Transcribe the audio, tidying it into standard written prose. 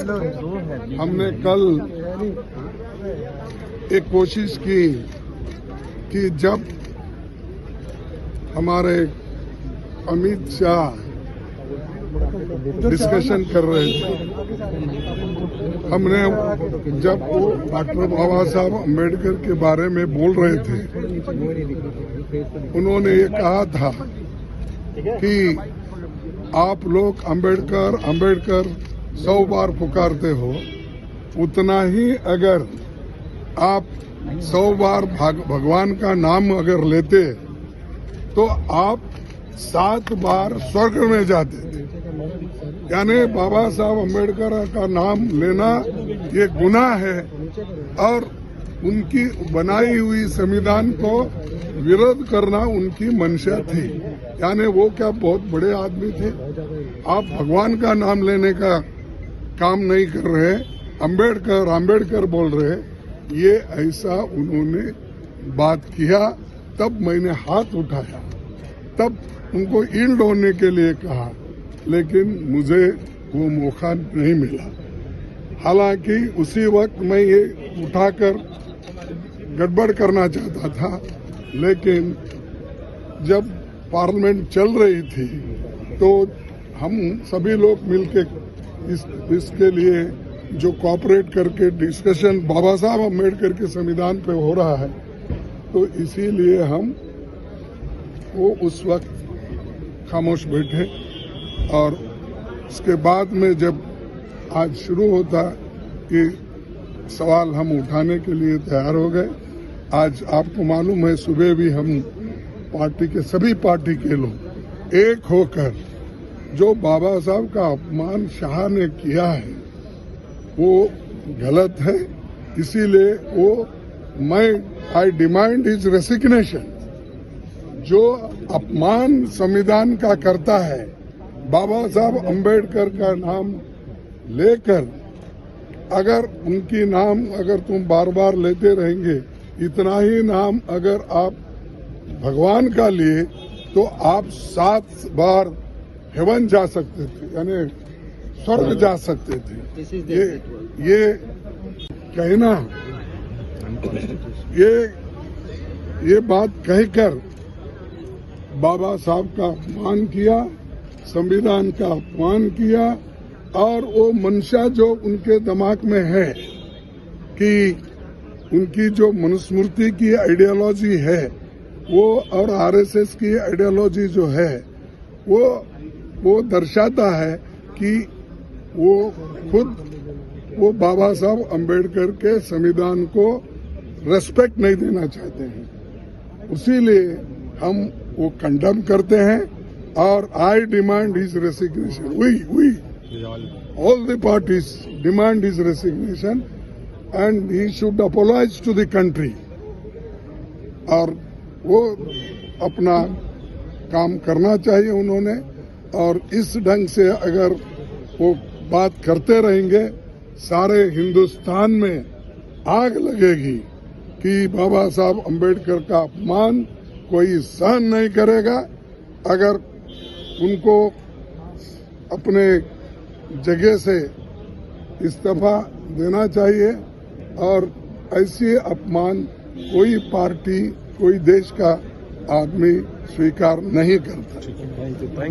हमने कल एक कोशिश की कि जब हमारे अमित शाह डिस्कशन कर रहे थे, हमने जब वो डॉक्टर बाबा साहब अम्बेडकर के बारे में बोल रहे थे, उन्होंने ये कहा था कि आप लोग अम्बेडकर अम्बेडकर 100 बार पुकारते हो, उतना ही अगर आप 100 बार भगवान का नाम अगर लेते तो आप 7 बार स्वर्ग में जाते थे। यानी बाबा साहब अम्बेडकर का नाम लेना ये गुनाह है और उनकी बनाई हुई संविधान को विरोध करना उनकी मंशा थी। यानी वो क्या बहुत बड़े आदमी थे? आप भगवान का नाम लेने का काम नहीं कर रहे, अम्बेडकर अम्बेडकर बोल रहे, ये ऐसा उन्होंने बात किया। तब मैंने हाथ उठाया, तब उनको ईल्ड होने के लिए कहा, लेकिन मुझे वो मौका नहीं मिला। हालांकि उसी वक्त मैं ये उठाकर गड़बड़ करना चाहता था, लेकिन जब पार्लियामेंट चल रही थी तो हम सभी लोग मिलकर इसके लिए जो कोऑपरेट करके डिस्कशन बाबा साहब अम्बेडकर के संविधान पे हो रहा है, तो इसीलिए हम वो उस वक्त खामोश बैठे। और उसके बाद में जब आज शुरू होता कि सवाल हम उठाने के लिए तैयार हो गए। आज आपको मालूम है, सुबह भी हम पार्टी के सभी पार्टी के लोग एक होकर जो बाबा साहब का अपमान शाह ने किया है वो गलत है, इसीलिए आई डिमांड हिज रेसिग्नेशन। जो अपमान संविधान का करता है, बाबा साहब अम्बेडकर का नाम लेकर अगर उनकी नाम अगर तुम बार बार लेते रहेंगे, इतना ही नाम अगर आप भगवान का लिए तो आप 7 बार हेवन जा सकते थे, यानी स्वर्ग जा सकते थे। ये कहना, ये बात कहकर बाबा साहब का अपमान किया, संविधान का अपमान किया। और वो मंशा जो उनके दिमाग में है कि उनकी जो मनुस्मृति की आइडियोलॉजी है वो और आरएसएस की आइडियोलॉजी जो है वो दर्शाता है कि वो खुद वो बाबा साहब अम्बेडकर के संविधान को रेस्पेक्ट नहीं देना चाहते हैं। इसीलिए हम वो कंडेम करते हैं और I demand his resignation. We all the parties demand his resignation and he should apologize to the country। और वो अपना काम करना चाहिए उन्होंने। और इस ढंग से अगर वो बात करते रहेंगे, सारे हिंदुस्तान में आग लगेगी कि बाबा साहब अम्बेडकर का अपमान कोई सहन नहीं करेगा। अगर उनको अपने जगह से इस्तीफा देना चाहिए और ऐसे अपमान कोई पार्टी, कोई देश का आदमी स्वीकार नहीं करता।